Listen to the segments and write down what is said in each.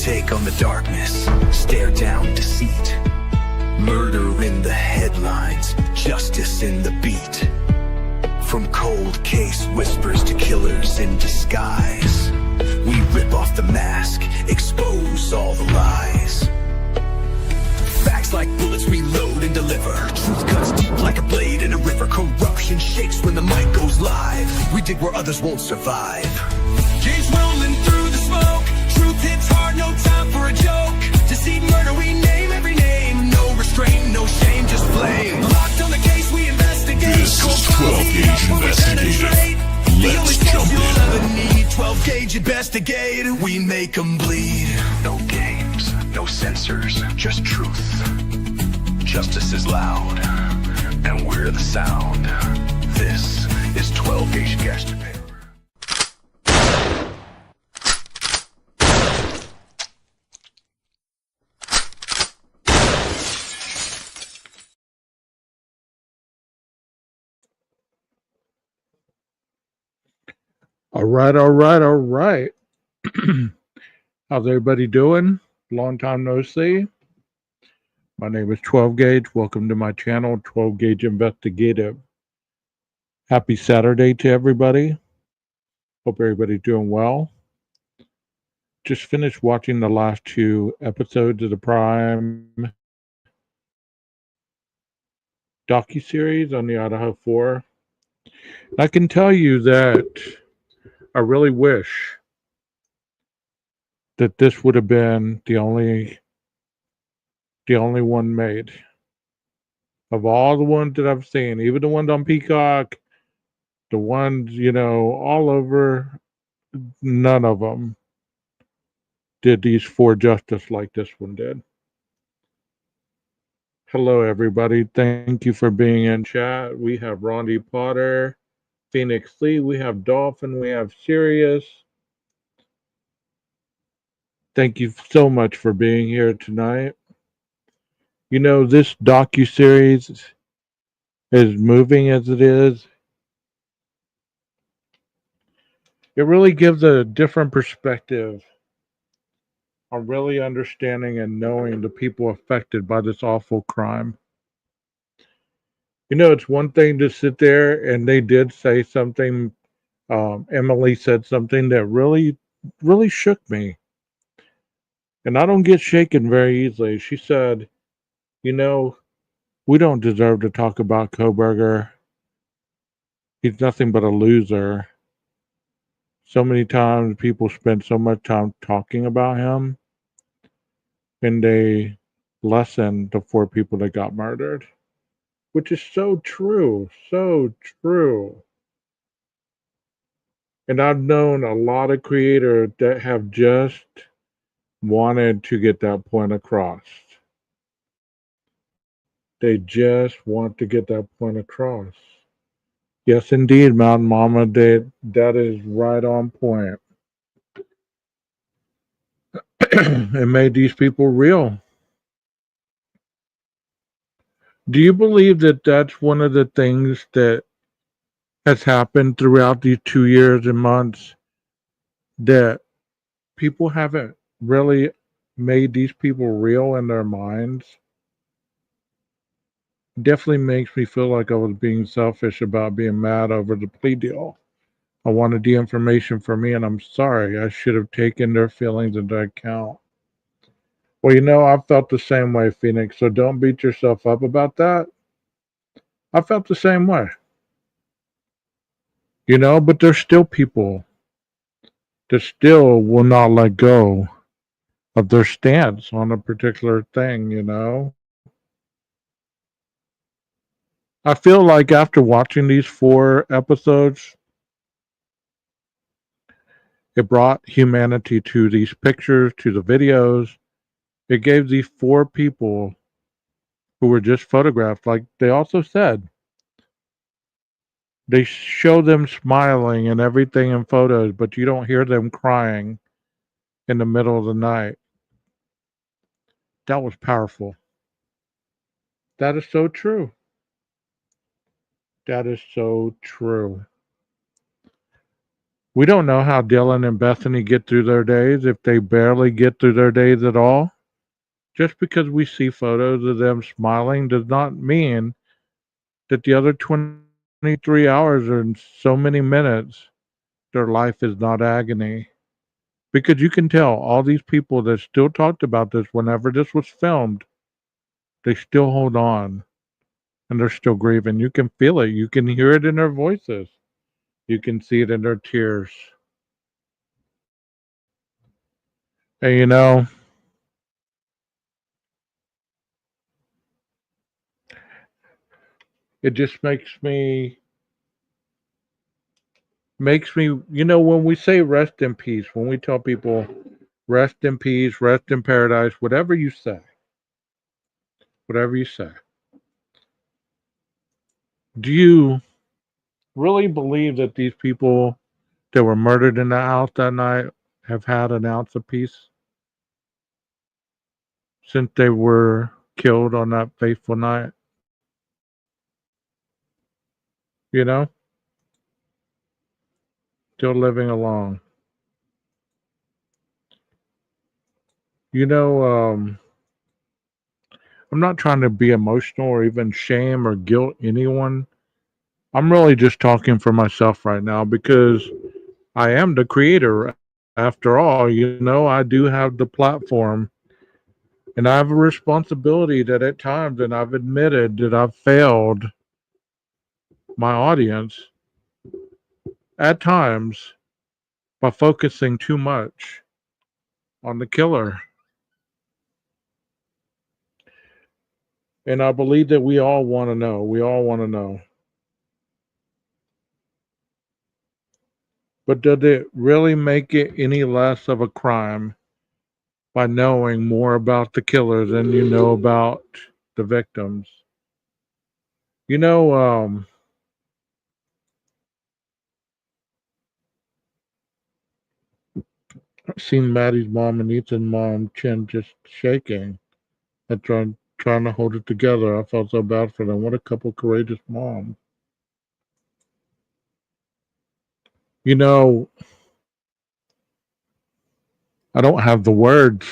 take on the darkness, stare down deceit. Murder in the headlines, justice in the beat. From cold case whispers to killers in disguise, we rip off the mask, expose all the lies. Facts like bullets reload and deliver. Truth cuts deep like a blade in a river. Corruption shakes when the mic goes live. We dig where others won't survive. Games rolling through the smoke. Truth hits hard, no time for a joke. Deceit, murder, we name every name. No restraint, no shame, just flame. Locked on the case, we investigate. This is 12 Gauge Investigative. Let's jump in. 12 Gauge Investigate. We make them bleed. No games, no censors, just truth. Justice is loud, and we're the sound. This is 12 Gauge Investigative. All right. How's everybody doing? Long time no see. My name is 12 Gauge. Welcome to my channel, 12 Gauge Investigative. Happy Saturday to everybody. Hope everybody's doing well. Just finished watching the last 2 episodes of the Prime docuseries on the Idaho 4. I can tell you that I really wish that this would have been the only one made. Of all the ones that I've seen, even the ones on Peacock, the ones, all over, none of them did these 4 justice like this one did. Hello, everybody. Thank you for being in chat. We have Rondi Potter, Phoenix Lee, we have Dolphin, we have Sirius. Thank you so much for being here tonight. This docuseries, as moving as it is, it really gives a different perspective on really understanding and knowing the people affected by this awful crime. It's one thing to sit there, and they did say something. Emily said something that really, really shook me. And I don't get shaken very easily. She said, we don't deserve to talk about Kohberger. He's nothing but a loser. So many times people spend so much time talking about him, and they lessen the 4 people that got murdered. Which is so true, so true. And I've known a lot of creators that have just wanted to get that point across. They just want to get that point across. Yes, indeed, Mountain Mama, that is right on point. It made these people real. Do you believe that that's one of the things that has happened throughout these 2 years and months, that people haven't really made these people real in their minds? Definitely makes me feel like I was being selfish about being mad over the plea deal. I wanted the information for me, and I'm sorry. I should have taken their feelings into account. Well, I felt the same way, Phoenix, so don't beat yourself up about that. I felt the same way. But there's still people that still will not let go of their stance on a particular thing, I feel like after watching these 4 episodes, it brought humanity to these pictures, to the videos. It gave these 4 people who were just photographed, like they also said, they show them smiling and everything in photos, but you don't hear them crying in the middle of the night. That was powerful. That is so true. That is so true. We don't know how Dylan and Bethany get through their days, if they barely get through their days at all. Just because we see photos of them smiling does not mean that the other 23 hours or so many minutes, their life is not agony. Because you can tell all these people that still talked about this whenever this was filmed, they still hold on and they're still grieving. You can feel it. You can hear it in their voices. You can see it in their tears. And it just makes me, when we say rest in peace, when we tell people rest in peace, rest in paradise, whatever you say, do you really believe that these people that were murdered in the house that night have had an ounce of peace since they were killed on that fateful night? You know, still living along. You know, I'm not trying to be emotional or even shame or guilt anyone. I'm really just talking for myself right now because I am the creator. After all, I do have the platform and I have a responsibility that at times, and I've admitted that I've failed my audience at times by focusing too much on the killer. And I believe that we all want to know. We all want to know. But does it really make it any less of a crime by knowing more about the killer than you know about the victims? You know, I've seen Maddie's mom and Ethan's mom chin just shaking and trying to hold it together. I felt so bad for them. What a couple courageous moms. You know, I don't have the words.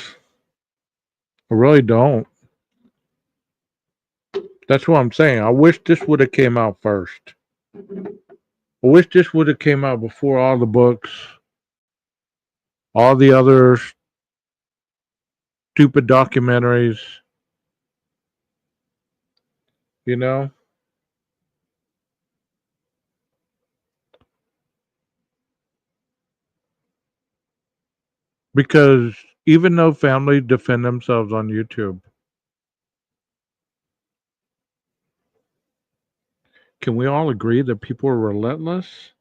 I really don't. That's what I'm saying. I wish this would have came out first. I wish this would have came out before all the books, all the other stupid documentaries, you know? Because even though families defend themselves on YouTube, can we all agree that people are relentless?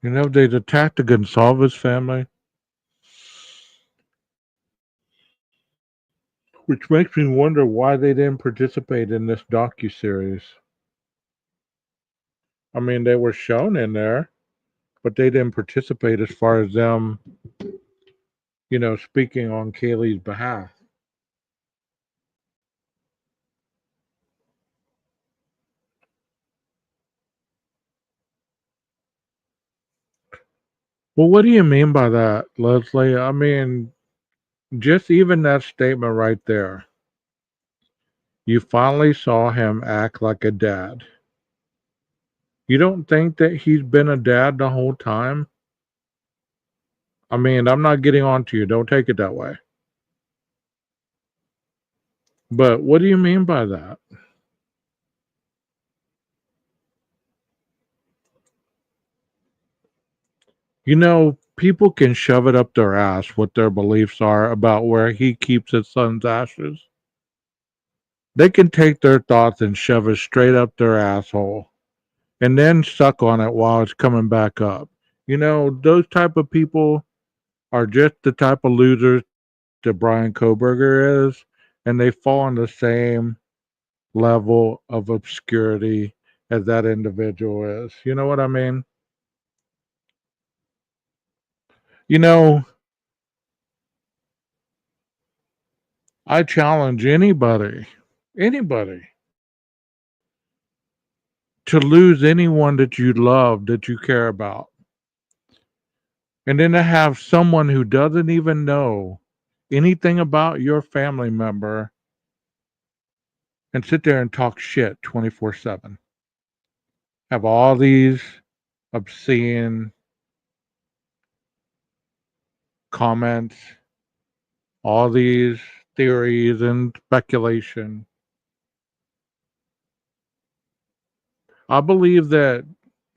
They attacked the Gonsalves family, which makes me wonder why they didn't participate in this docu-series. I mean, they were shown in there, but they didn't participate as far as them, speaking on Kaylee's behalf. Well, what do you mean by that, Leslie? I mean, just even that statement right there. You finally saw him act like a dad. You don't think that he's been a dad the whole time? I mean, I'm not getting on to you. Don't take it that way. But what do you mean by that? People can shove it up their ass what their beliefs are about where he keeps his son's ashes. They can take their thoughts and shove it straight up their asshole and then suck on it while it's coming back up. Those type of people are just the type of losers that Brian Koberger is, and they fall on the same level of obscurity as that individual is. You know what I mean? You know, I challenge anybody. Anybody. To lose anyone that you love, that you care about. And then to have someone who doesn't even know anything about your family member and sit there and talk shit 24/7. Have all these obscene comments, all these theories and speculation. I believe that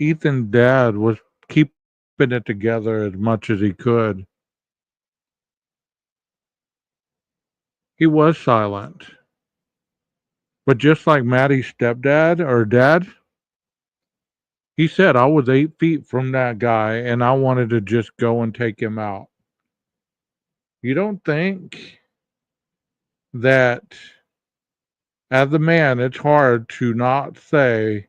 Ethan's dad was keeping it together as much as he could. He was silent. But just like Maddie's stepdad or dad, he said, I was 8 feet from that guy and I wanted to just go and take him out. You don't think that as a man, it's hard to not say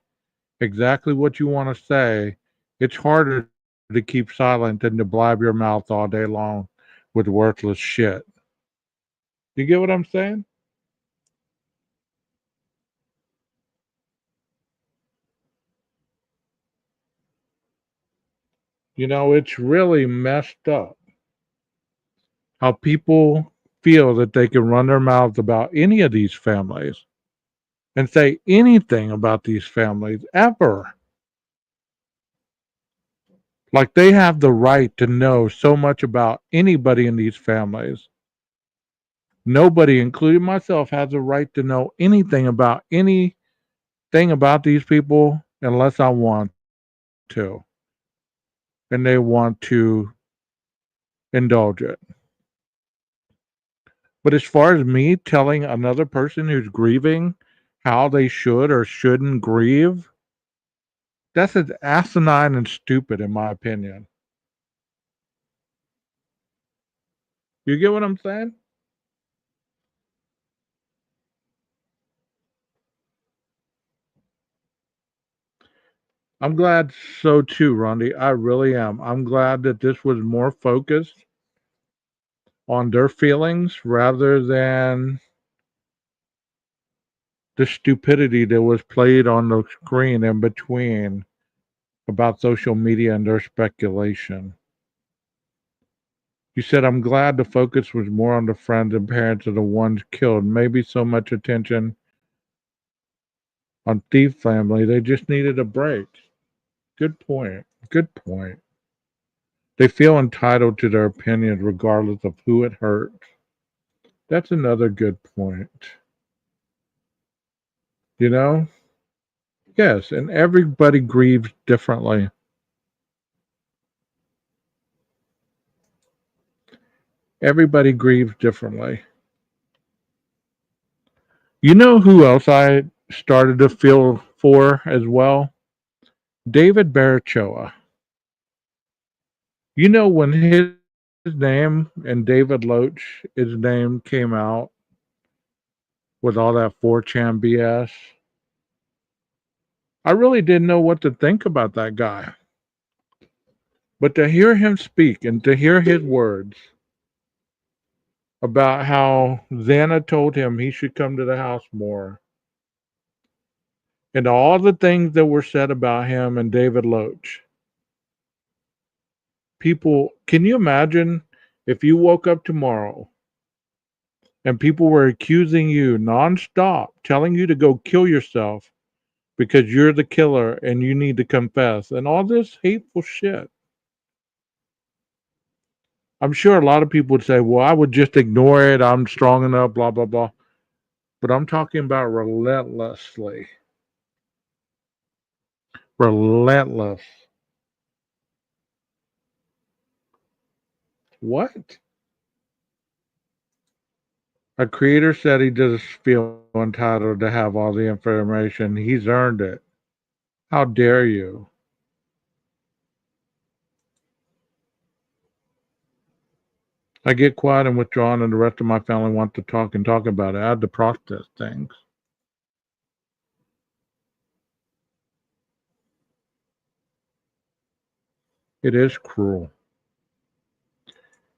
exactly what you want to say? It's harder to keep silent than to blab your mouth all day long with worthless shit. You get what I'm saying? You know, it's really messed up how people feel that they can run their mouths about any of these families and say anything about these families ever. Like they have the right to know so much about anybody in these families. Nobody, including myself, has a right to know anything about anything about these people unless I want to. And they want to indulge it. But as far as me telling another person who's grieving how they should or shouldn't grieve, that's as asinine and stupid, in my opinion. You get what I'm saying? I'm glad so too, Rondi. I really am. I'm glad that this was more focused on their feelings rather than the stupidity that was played on the screen in between about social media and their speculation. You said, I'm glad the focus was more on the friends and parents of the ones killed. Maybe so much attention on Thief family. They just needed a break. Good point. Good point. They feel entitled to their opinions regardless of who it hurts. That's another good point. You know? Yes, and everybody grieves differently. Everybody grieves differently. You know who else I started to feel for as well? David Barachoa. You know, when his name and David Loach, his name came out with all that 4chan BS, I really didn't know what to think about that guy. But to hear him speak and to hear his words about how Xana told him he should come to the house more, and all the things that were said about him and David Loach, people, can you imagine if you woke up tomorrow and people were accusing you nonstop, telling you to go kill yourself because you're the killer and you need to confess and all this hateful shit? I'm sure a lot of people would say, well, I would just ignore it. I'm strong enough, blah, blah, blah. But I'm talking about relentlessly. Relentless. What? A creator said he does feel entitled to have all the information. He's earned it. How dare you? I get quiet and withdrawn, and the rest of my family wants to talk and talk about it. I had to process things. It is cruel.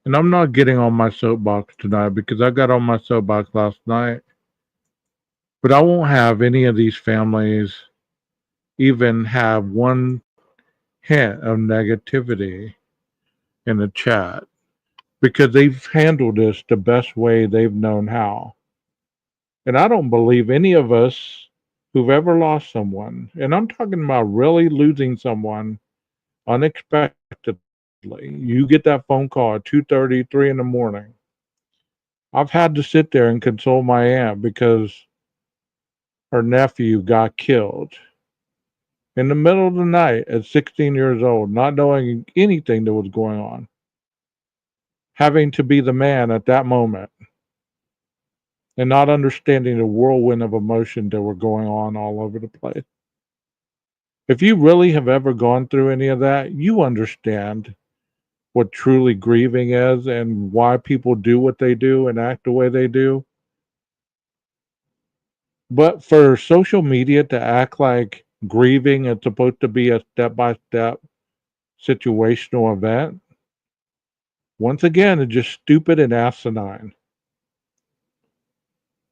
And I'm not getting on my soapbox tonight because I got on my soapbox last night But I won't have any of these families even have one hint of negativity in the chat because they've handled this the best way they've known how. And I don't believe any of us who've ever lost someone, and I'm talking about really losing someone unexpectedly. You get that phone call at 2:30, 3 in the morning. I've had to sit there and console my aunt because her nephew got killed in the middle of the night at 16 years old, not knowing anything that was going on, having to be the man at that moment and not understanding the whirlwind of emotion that were going on all over the place. If you really have ever gone through any of that, you understand what truly grieving is and why people do what they do and act the way they do. But for social media to act like grieving is supposed to be a step by step situational event, once again, it's just stupid and asinine.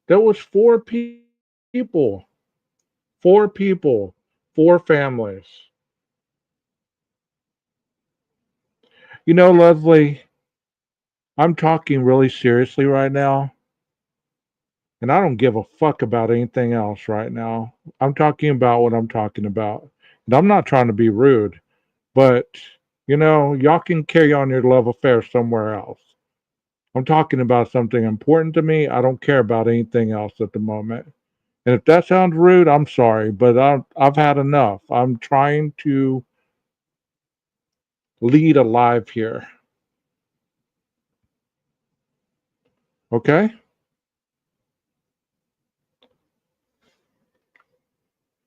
There was people, four people, four families. You know, Leslie, I'm talking really seriously right now, and I don't give a fuck about anything else right now. I'm talking about what I'm talking about. And I'm not trying to be rude, but, y'all can carry on your love affair somewhere else. I'm talking about something important to me. I don't care about anything else at the moment. And if that sounds rude, I'm sorry, but I've had enough. I'm trying to lead a life here. Okay?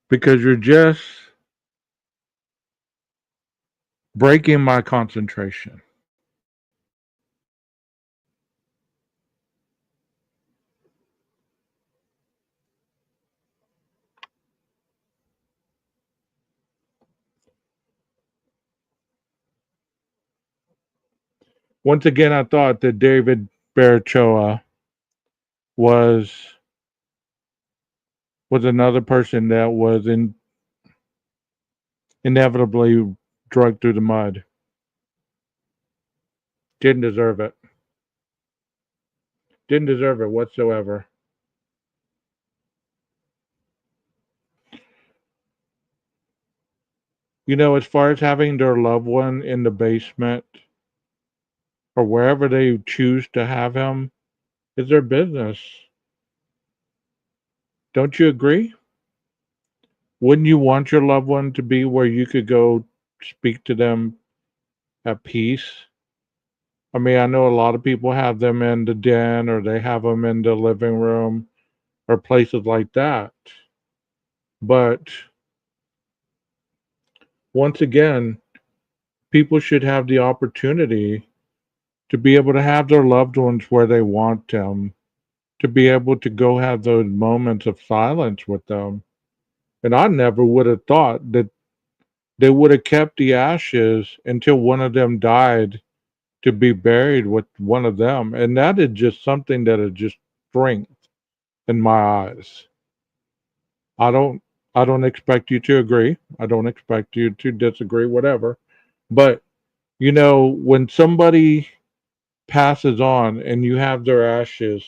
Because you're just breaking my concentration. Once again, I thought that David Barachoa was another person that was inevitably dragged through the mud. Didn't deserve it. Didn't deserve it whatsoever. As far as having their loved one in the basement or wherever they choose to have him, is their business. Don't you agree? Wouldn't you want your loved one to be where you could go speak to them at peace? I mean, I know a lot of people have them in the den or they have them in the living room or places like that. But once again, people should have the opportunity to be able to have their loved ones where they want them, to be able to go have those moments of silence with them. And I never would have thought that they would have kept the ashes until one of them died to be buried with one of them. And that is just something that is just strength in my eyes. I don't I don't expect you to agree. I don't expect you to disagree, whatever. But when somebody passes on and you have their ashes,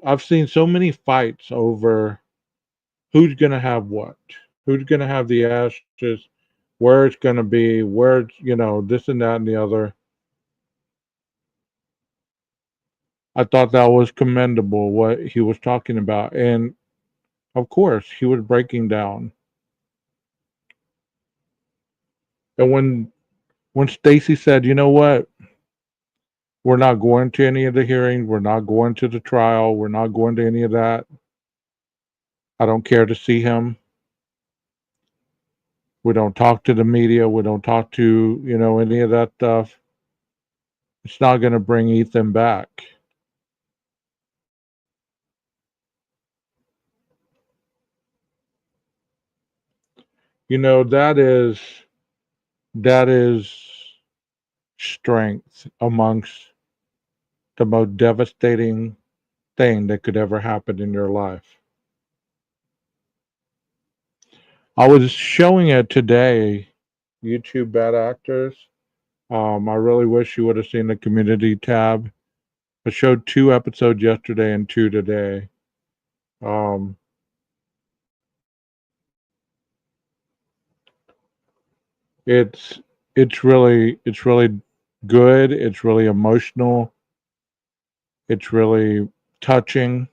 I've seen so many fights over who's gonna have what, who's gonna have the ashes, where it's gonna be, where it's, this and that and the other. I thought that was commendable what he was talking about, and of course he was breaking down. And when Stacy said, "You know what? We're not going to any of the hearings. We're not going to the trial. We're not going to any of that. I don't care to see him. We don't talk to the media. We don't talk to, any of that stuff. It's not going to bring Ethan back." That is strength amongst the most devastating thing that could ever happen in your life. I was showing it today, YouTube Bad Actors. I really wish you would have seen the community tab. I showed 2 episodes yesterday and 2 today. Um, it's it's really good. It's really emotional. It's really touching.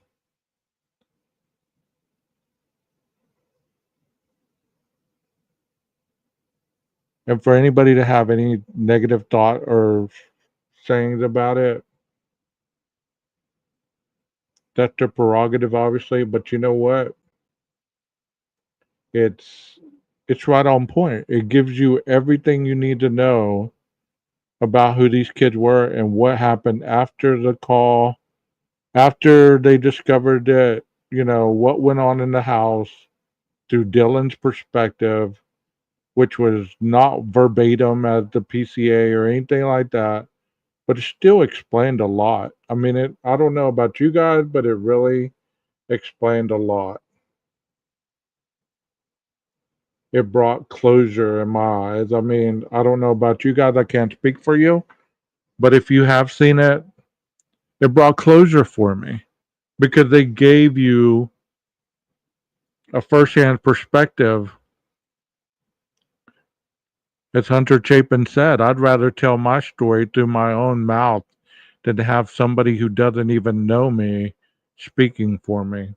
And for anybody to have any negative thought or sayings about it, that's their prerogative, obviously. But you know what? It's it's right on point. It gives you everything you need to know about who these kids were and what happened after the call, after they discovered that, what went on in the house through Dylan's perspective, which was not verbatim as the PCA or anything like that, but it still explained a lot. I mean, I don't know about you guys, but it really explained a lot. It brought closure in my eyes. I mean, I don't know about you guys. I can't speak for you, but if you have seen it, it brought closure for me because they gave you a firsthand perspective. As Hunter Chapin said, I'd rather tell my story through my own mouth than to have somebody who doesn't even know me speaking for me.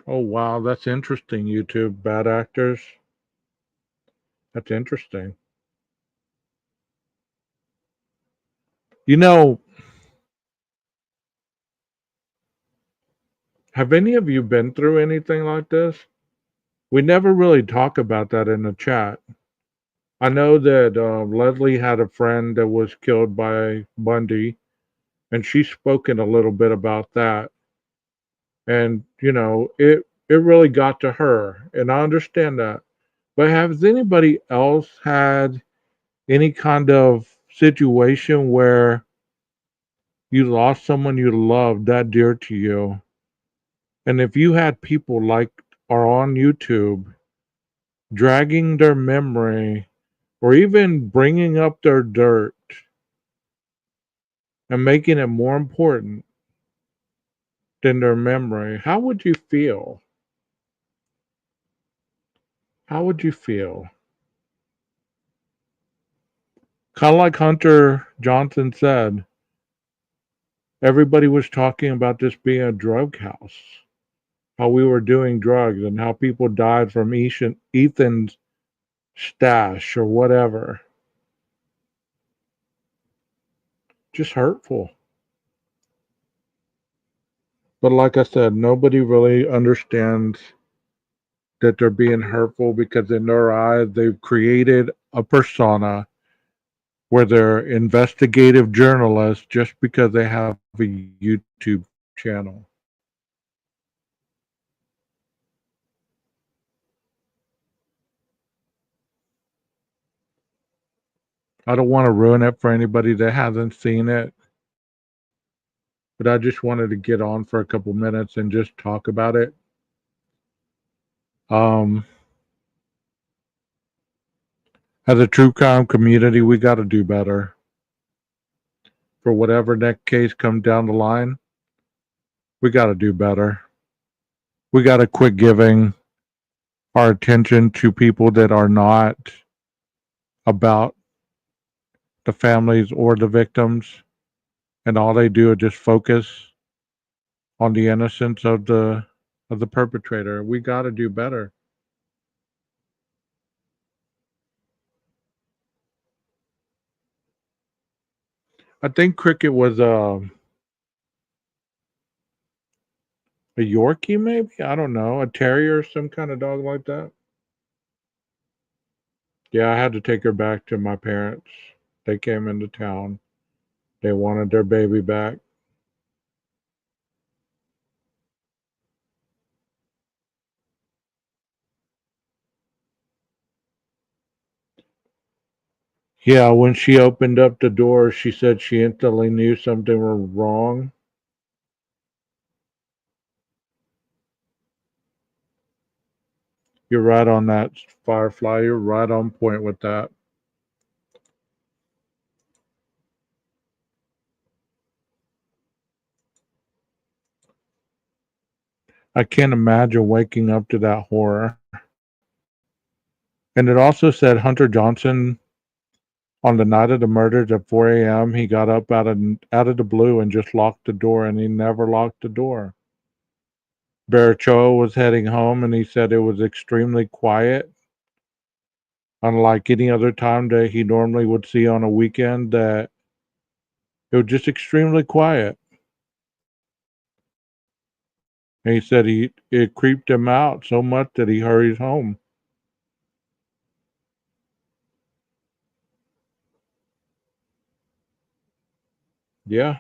Oh, wow, that's interesting, YouTube bad actors. That's interesting. You know, have any of you been through anything like this? We never really talk about that in the chat. I know that Leslie had a friend that was killed by Bundy, and she's spoken a little bit about that. And it really got to her, and I understand that. But has anybody else had any kind of situation where you lost someone you loved that dear to you, and if you had people like are on YouTube dragging their memory or even bringing up their dirt and making it more important than their memory, how would you feel? How would you feel? Kind of like Hunter Johnson said, everybody was talking about this being a drug house, how we were doing drugs and how people died from Ethan's stash or whatever. Just hurtful. But like I said, nobody really understands that they're being hurtful because in their eyes, they've created a persona where they're investigative journalists just because they have a YouTube channel. I don't want to ruin it for anybody that hasn't seen it, but I just wanted to get on for a couple minutes and just talk about it. Um, as a true crime community, we got to do better. For whatever next case comes down the line, we got to do better. We got to quit giving our attention to people that are not about the families or the victims, and all they do is just focus on the innocence of the perpetrator. We got to do better. I think Cricket was a Yorkie, maybe. I don't know, a terrier, some kind of dog like that. Yeah, I had to take her back to my parents. They came into town. They wanted their baby back. Yeah, when she opened up the door, she said she instantly knew something was wrong. You're right on that, Firefly. You're right on point with that. I can't imagine waking up to that horror. And it also said Hunter Johnson on the night of the murders at 4 a.m. He got up out of the blue and just locked the door, and he never locked the door. Barachoa was heading home, and he said it was extremely quiet, unlike any other time that he normally would see on a weekend. That it was just extremely quiet. And he said it creeped him out so much that he hurries home. Yeah.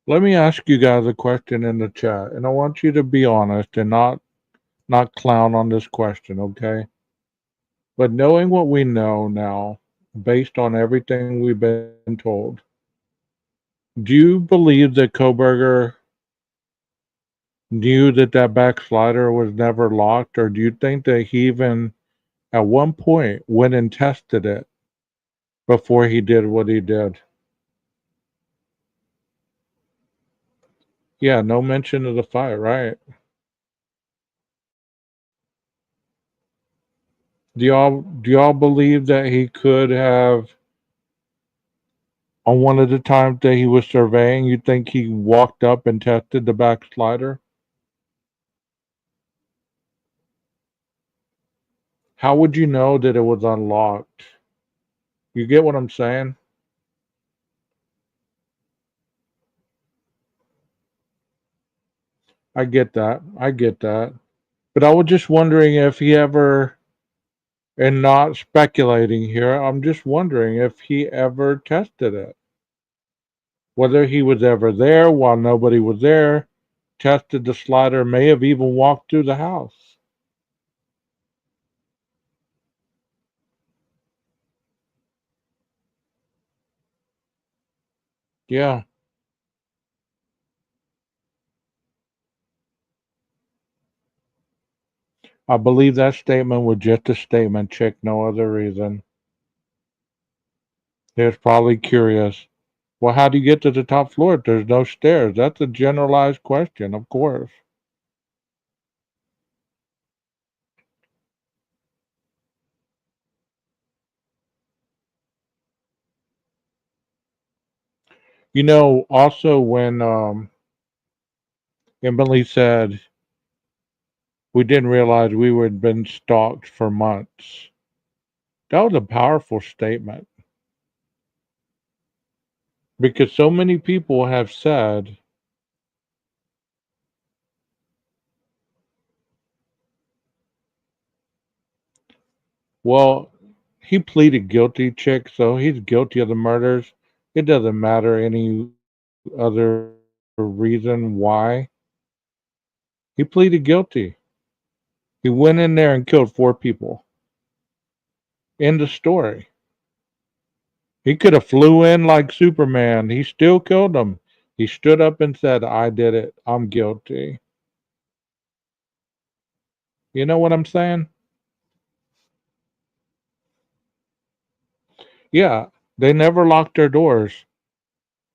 Let me ask you guys a question in the chat, and I want you to be honest and not clown on this question, okay? But knowing what we know now, based on everything we've been told, do you believe that Koberger knew that that backslider was never locked, or do you think that he even at one point went and tested it before he did what he did? Yeah, no mention of the fight, right? Do y'all believe that he could have on one of the times that he was surveying, you think he walked up and tested the backslider? How would you know that it was unlocked? You get what I'm saying? I get that. I get that. But I was just wondering if he ever, and not speculating here, I'm just wondering if he ever tested it. Whether he was ever there while nobody was there, tested the slider, may have even walked through the house. Yeah, I believe that statement was just a statement, chick, no other reason. He was probably curious. Well, how do you get to the top floor if there's no stairs? That's a generalized question, of course. Also when Emily said we didn't realize we had been stalked for months, that was a powerful statement because so many people have said, well, he pleaded guilty, chick, so he's guilty of the murders. It doesn't matter any other reason why. He pleaded guilty. He went in there and killed 4 people. End of story. He could have flew in like Superman. He still killed them. He stood up and said, I did it. I'm guilty. You know what I'm saying? Yeah, they never locked their doors.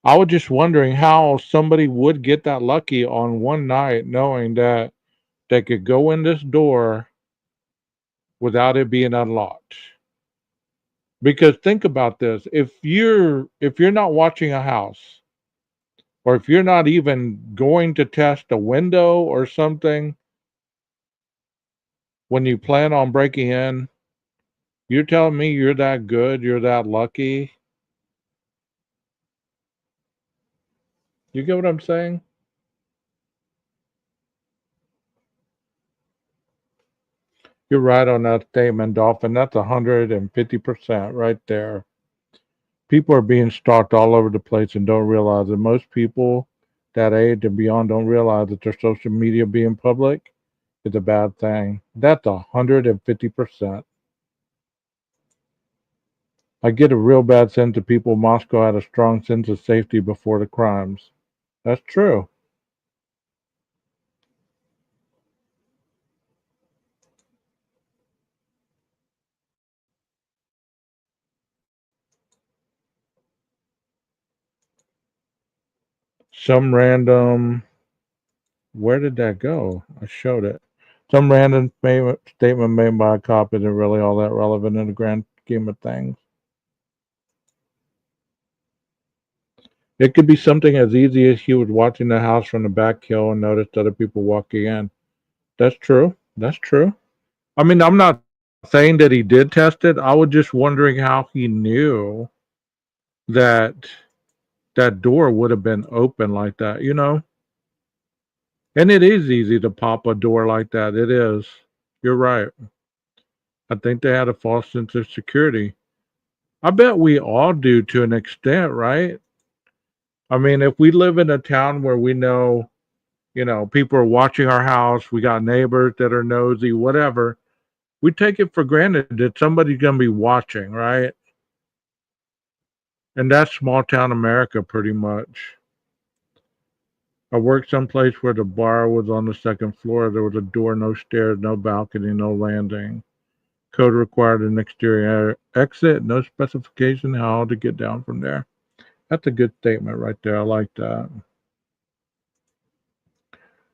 I was just wondering how somebody would get that lucky on one night knowing that they could go in this door without it being unlocked. Because think about this. If you're not watching a house, or if you're not even going to test a window or something when you plan on breaking in, you're telling me you're that good, you're that lucky. You get what I'm saying? You're right on that statement, Dolphin. That's 150% right there. People are being stalked all over the place and don't realize that most people that age and beyond don't realize that their social media being public is a bad thing. That's 150%. I get a real bad sense that people in Moscow had a strong sense of safety before the crimes. That's true. Some random, where did that go? I showed it. Some random statement made by a cop isn't really all that relevant in the grand scheme of things. It could be something as easy as he was watching the house from the back hill and noticed other people walking in. That's true. That's true. I mean, I'm not saying that he did test it. I was just wondering how he knew that that door would have been open like that, you know? And it is easy to pop a door like that. It is. You're right. I think they had a false sense of security. I bet we all do to an extent, right? I mean, if we live in a town where we know, people are watching our house, we got neighbors that are nosy, whatever, we take it for granted that somebody's going to be watching, right? And that's small town America pretty much. I worked someplace where the bar was on the second floor. There was a door, no stairs, no balcony, no landing. Code required an exterior exit, no specification how to get down from there. That's a good statement right there. I like that.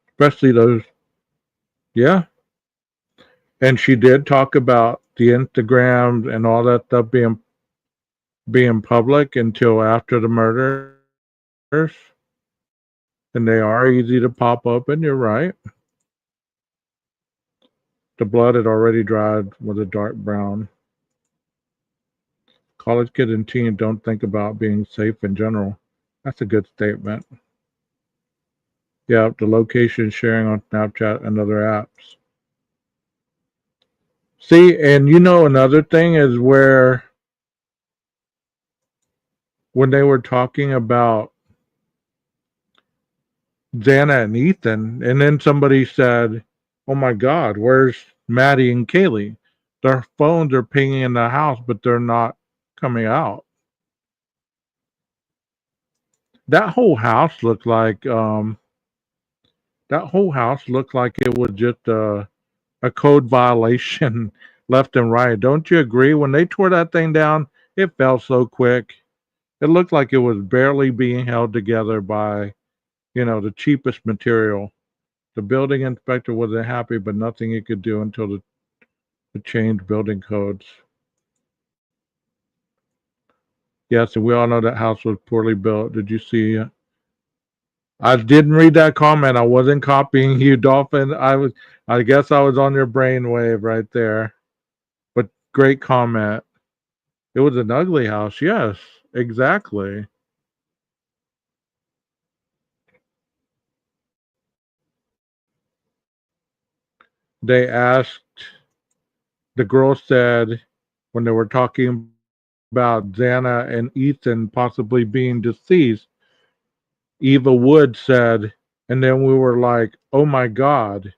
Especially those, yeah. And she did talk about the Instagrams and all that stuff being public until after the murders. And they are easy to pop open, you're right. The blood had already dried with a dark brown. College kids and teens don't think about being safe in general. That's a good statement. Yeah, the location sharing on Snapchat and other apps. See, and another thing is where when they were talking about Xana and Ethan, and then somebody said, "Oh my God, where's Maddie and Kaylee? Their phones are pinging in the house, but they're not coming out." That whole house looked like it was just a code violation left and right. Don't you agree? When they tore that thing down, it fell so quick. It looked like it was barely being held together by, the cheapest material. The building inspector wasn't happy, but nothing he could do until the changed building codes. Yes, and we all know that house was poorly built. Did you see? I didn't read that comment. I wasn't copying you, Dolphin. I guess I was on your brainwave right there. But great comment. It was an ugly house. Yes, exactly. They asked, the girl said, when they were talking about Xana and Ethan possibly being deceased, Eva Wood said, and then we were like, oh my God,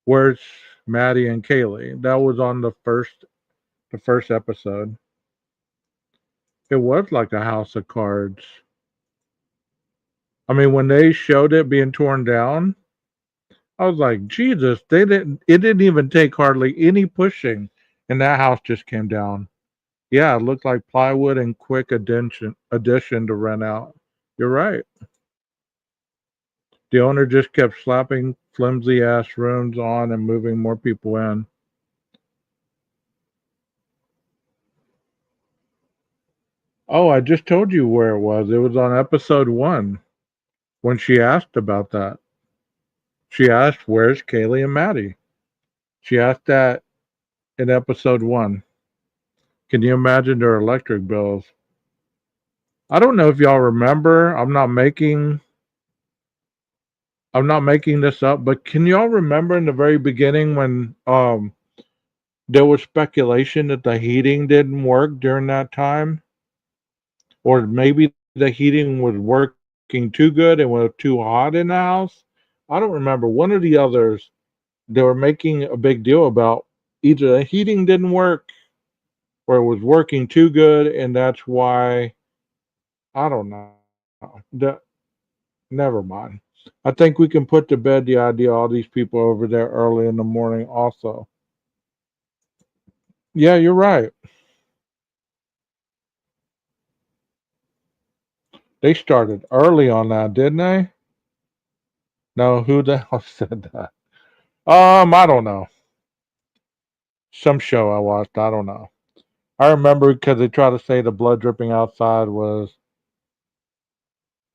where's Maddie and Kaylee? That was on the first episode. It was like a house of cards. I mean, when they showed it being torn down, I was like, Jesus, it didn't even take hardly any pushing, and that house just came down. Yeah, it looked like plywood and quick addition to rent out. You're right. The owner just kept slapping flimsy ass rooms on and moving more people in. Oh, I just told you where it was. It was on episode 1 when she asked about that. She asked, where's Kaylee and Maddie? She asked that in episode 1. Can you imagine their electric bills? I don't know if y'all remember. I'm not making this up, but can y'all remember in the very beginning when there was speculation that the heating didn't work during that time? or maybe the heating was working too good and was too hot in the house. I don't remember. One of the others, they were making a big deal about either the heating didn't work or it was working too good, and that's why I don't know. Never mind. I think we can put to bed the idea all these people over there early in the morning. Also, yeah, you're right. They started early on that, didn't they? No, who the hell said that? I don't know. Some show I watched. I don't know. I remember because they tried to say the blood dripping outside was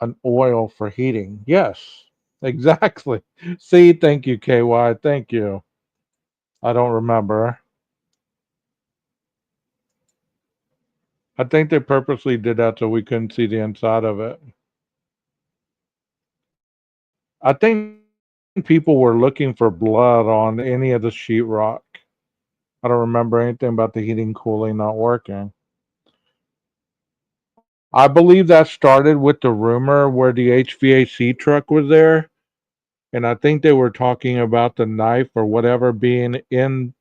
an oil for heating. Yes, exactly. See, thank you, KY. Thank you. I don't remember. I think they purposely did that so we couldn't see the inside of it. I think people were looking for blood on any of the sheetrock. I don't remember anything about the heating cooling not working. I believe that started with the rumor where the HVAC truck was there, and I think they were talking about the knife or whatever being in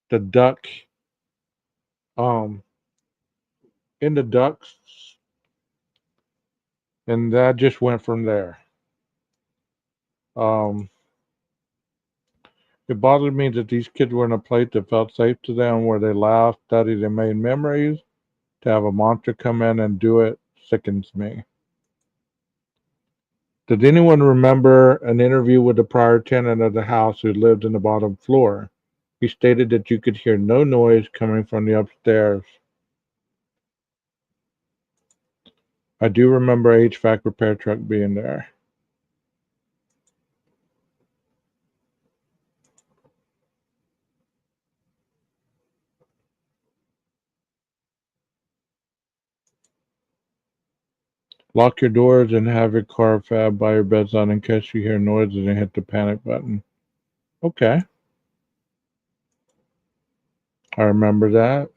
the duck, um, in the ducts, and that just went from there. Um, it bothered me that these kids were in a place that felt safe to them, where they laughed, studied, and made memories. To have a monster come in and do it sickens me. Did anyone remember an interview with the prior tenant of the house who lived in the bottom floor? He stated that you could hear no noise coming from the upstairs. I do remember a HVAC repair truck being there. Lock your doors and have your car fab by your bedside in case you hear noises and hit the panic button. Okay, I remember that.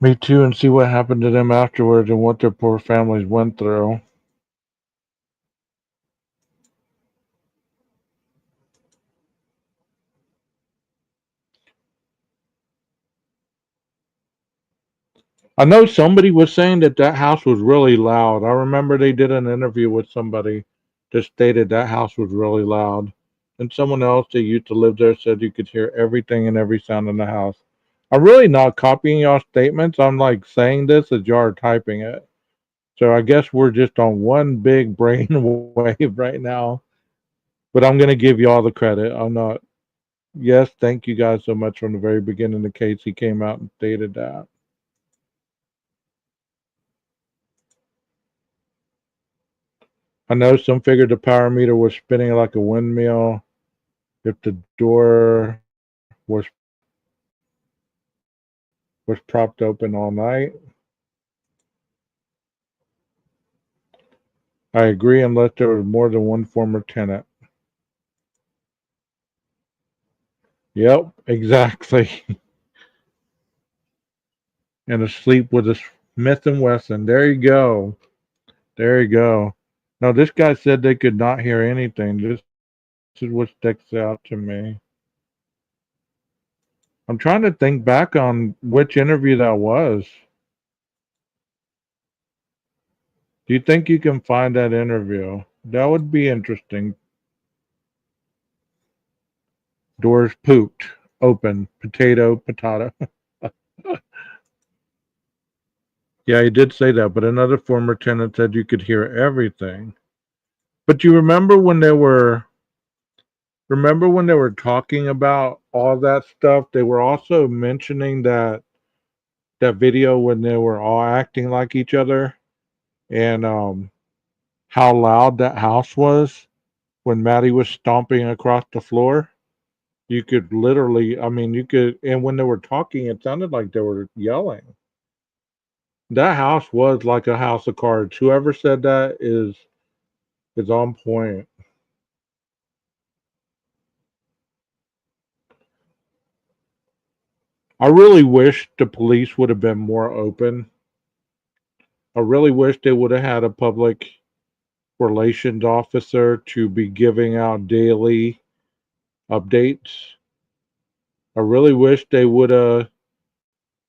Me too, and see what happened to them afterwards and what their poor families went through. I know somebody was saying that that house was really loud. I remember they did an interview with somebody that stated that house was really loud. And someone else that used to live there said you could hear everything and every sound in the house. I'm really not copying y'all statements. I'm like saying this as y'all are typing it. So I guess we're just on one big brain wave right now. But I'm going to give y'all the credit. I'm not. Yes, thank you guys so much from the very beginning. The case he came out and stated that. I know some figured the power meter was spinning like a windmill if the door was propped open all night. I agree, unless there was more than one former tenant. Yep, exactly. And asleep with a Smith and Wesson. There you go. There you go. Now this guy said they could not hear anything. This is what sticks out to me. I'm trying to think back on which interview that was. Do you think you can find that interview? That would be interesting. Doors pooped, open, potato, potato. Yeah, he did say that, but another former tenant said you could hear everything. But you remember when they were talking about all that stuff, they were also mentioning that video when they were all acting like each other and how loud that house was when Maddie was stomping across the floor. You could literally, I mean, you could, and when they were talking, it sounded like they were yelling. That house was like a house of cards. Whoever said that is on point. I really wish the police would have been more open. I really wish they would have had a public relations officer to be giving out daily updates. I really wish they would have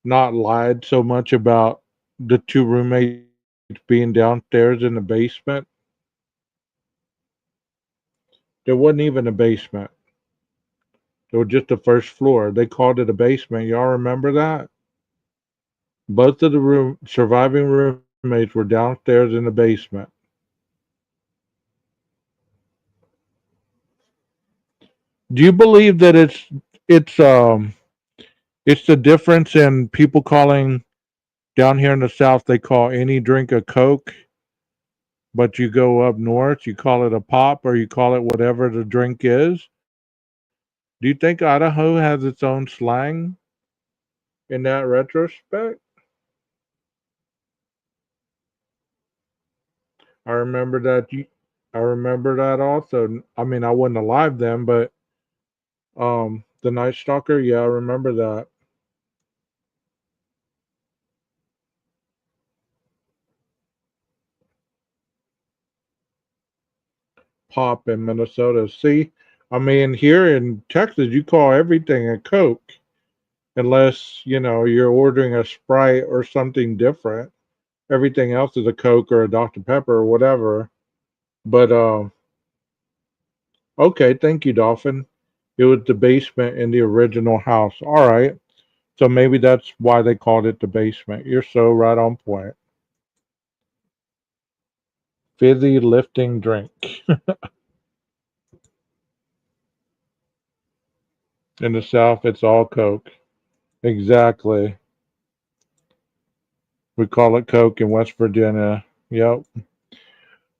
not lied so much about the two roommates being downstairs in the basement. There wasn't even a basement. It was just the first floor. They called it a basement. Y'all remember that? Both of the surviving roommates were downstairs in the basement. Do you believe that it's it's the difference in people calling down here in the South they call any drink a Coke, but you go up north, you call it a pop or you call it whatever the drink is? Do you think Idaho has its own slang in that retrospect? I remember that you I remember that also. I mean, I wasn't alive then, but the Night Stalker, yeah, I remember that. Pop in Minnesota. See, I mean, here in Texas, you call everything a Coke unless, you're ordering a Sprite or something different. Everything else is a Coke or a Dr. Pepper or whatever. But, okay, thank you, Dolphin. It was the basement in the original house. All right. So maybe that's why they called it the basement. You're so right on point. Fizzy lifting drink. In the South, it's all Coke. Exactly. We call it Coke in West Virginia. Yep.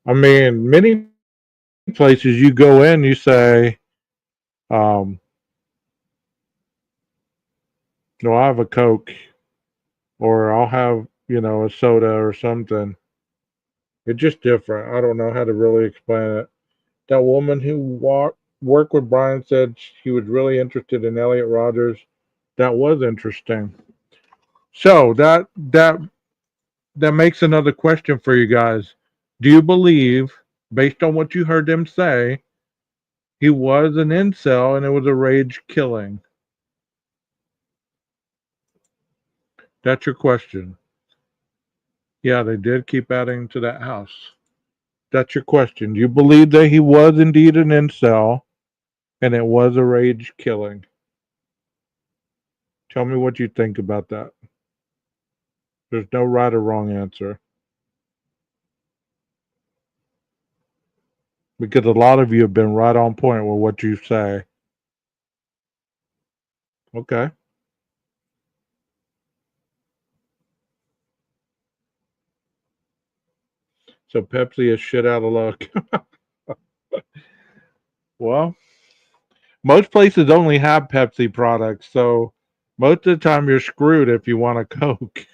I mean, many places you go in, you say, um, no, I have a Coke, or I'll have, a soda or something. It's just different. I don't know how to really explain it. That woman who worked with Brian said she was really interested in Elliot Rogers. That was interesting. So that makes another question for you guys. Do you believe, based on what you heard them say, he was an incel and it was a rage killing? That's your question. Yeah, they did keep adding to that house. That's your question. Do you believe that he was indeed an incel and it was a rage killing? Tell me what you think about that. There's no right or wrong answer because a lot of you have been right on point with what you say. Okay. So Pepsi is shit out of luck. Well, most places only have Pepsi products, so most of the time you're screwed if you want a Coke.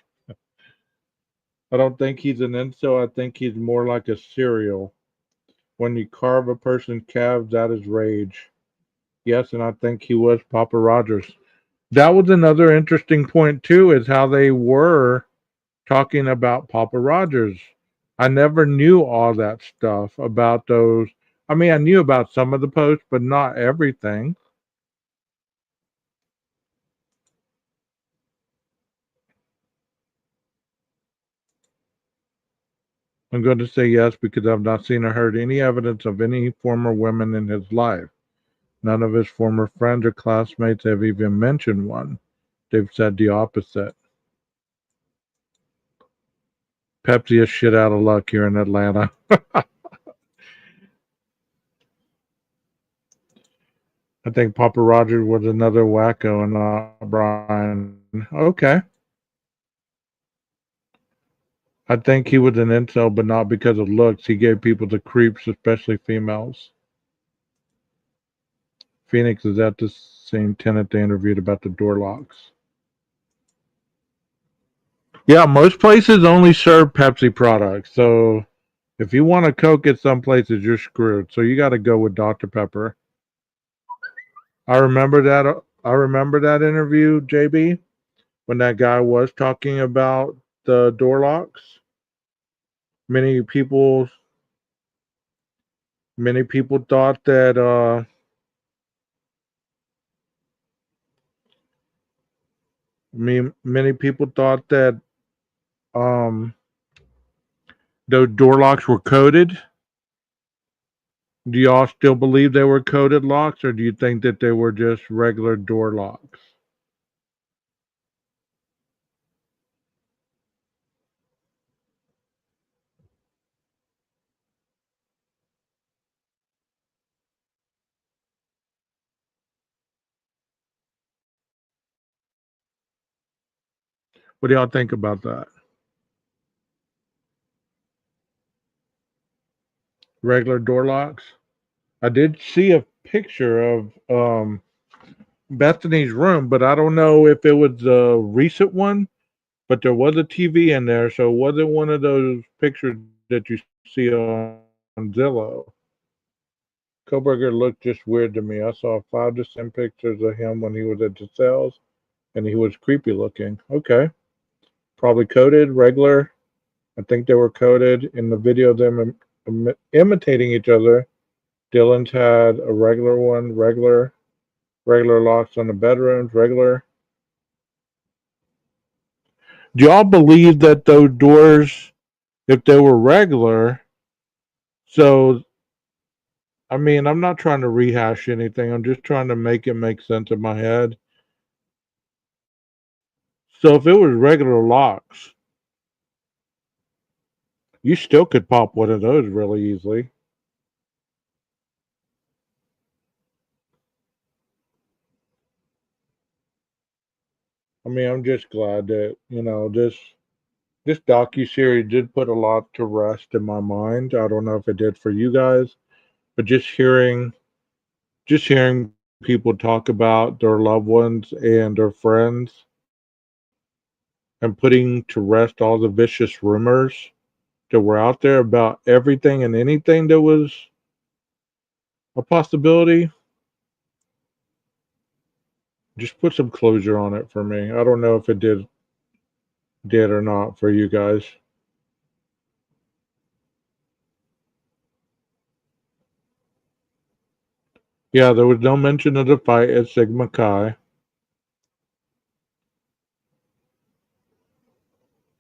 I don't think he's an incel. I think he's more like a cereal. When you carve a person's calves, that is rage. Yes, and I think he was Papa Rogers. That was another interesting point too, is how they were talking about Papa Rogers. I never knew all that stuff about those. I mean, I knew about some of the posts, but not everything. I'm going to say yes because I've not seen or heard any evidence of any former women in his life. None of his former friends or classmates have even mentioned one. They've said the opposite. Pepsi is shit out of luck here in Atlanta. I think Papa Roger was another wacko and not Brian. Okay. I think he was an incel, but not because of looks. He gave people the creeps, especially females. Phoenix is at the same tenant they interviewed about the door locks. Yeah, most places only serve Pepsi products. So if you want a Coke at some places, you're screwed. So you got to go with Dr. Pepper. I remember that. I remember that interview, JB, when that guy was talking about the door locks. Many people, many people thought that. Many people thought that um, the door locks were coded. Do y'all still believe they were coded locks, or do you think that they were just regular door locks? What do y'all think about that? Regular door locks? I did see a picture of Bethany's room, but I don't know if it was a recent one. But there was a TV in there, so it wasn't one of those pictures that you see on Zillow. Koberger looked just weird to me. I saw 5 to 10 pictures of him when he was at the cells, and he was creepy looking. Okay, probably coded, regular. I think they were coded in the video of them imitating each other. Dylan's had a regular one, regular locks on the bedrooms, regular. Do y'all believe that those doors, if they were regular, so I mean, I'm not trying to rehash anything. I'm just trying to make it make sense in my head. So if it was regular locks, you still could pop one of those really easily. I mean, I'm just glad that, this docu series did put a lot to rest in my mind. I don't know if it did for you guys, but just hearing people talk about their loved ones and their friends and putting to rest all the vicious rumors that were out there about everything and anything that was a possibility, just put some closure on it for me. I don't know if it did or not for you guys. Yeah, there was no mention of the fight at Sigma Chi.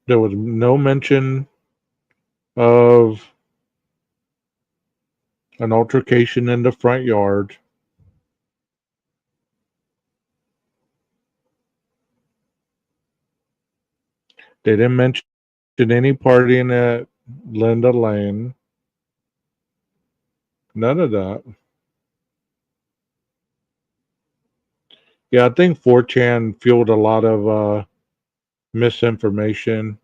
There was no mention of an altercation in the front yard. They didn't mention any partying at Linda Lane. None of that. Yeah, I think 4chan fueled a lot of misinformation.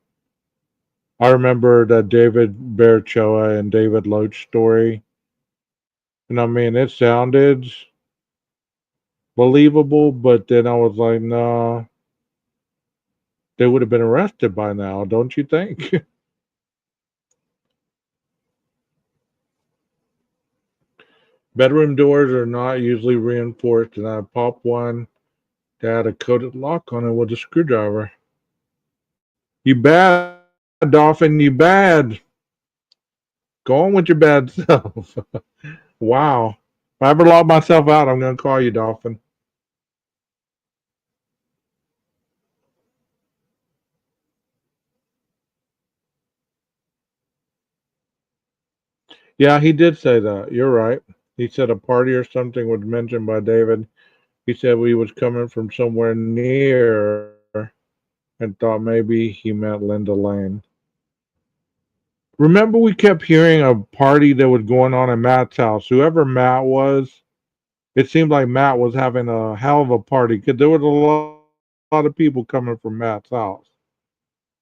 I remember that David Barachoa and David Loach story. And I mean, it sounded believable, but then I was like, no, they would have been arrested by now, don't you think? Bedroom doors are not usually reinforced, and I popped one that had a coated lock on it with a screwdriver. You bad, Dolphin, you bad. Go on with your bad self. Wow. If I ever lock myself out, I'm going to call you, Dolphin. Yeah, he did say that. You're right. He said a party or something was mentioned by David. He said we was coming from somewhere near and thought maybe he meant Linda Lane. Remember, we kept hearing a party that was going on in Matt's house. Whoever Matt was, it seemed like Matt was having a hell of a party because there was a lot of people coming from Matt's house.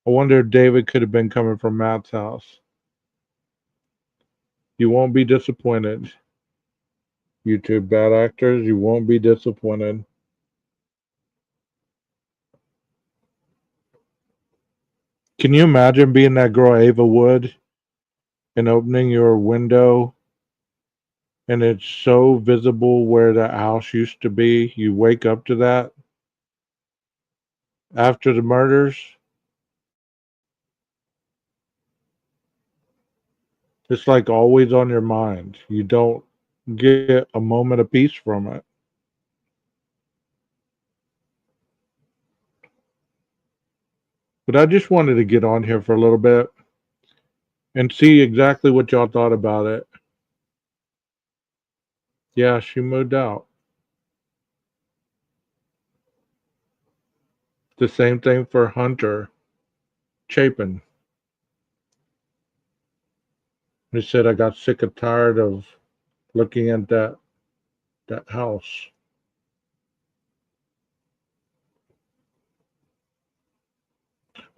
I wonder if David could have been coming from Matt's house. You won't be disappointed. YouTube bad actors, you won't be disappointed. Can you imagine being that girl Ava Wood and opening your window and it's so visible where that house used to be. You wake up to that after the murders. It's like always on your mind. You don't get a moment of peace from it. But I just wanted to get on here for a little bit and see exactly what y'all thought about it. Yeah, she moved out. The same thing for Hunter Chapin. He said I got sick and tired of looking at that house.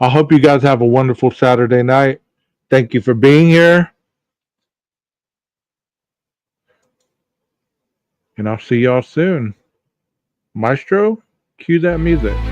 I hope you guys have a wonderful Saturday night. Thank you for being here. And I'll see y'all soon. Maestro, cue that music.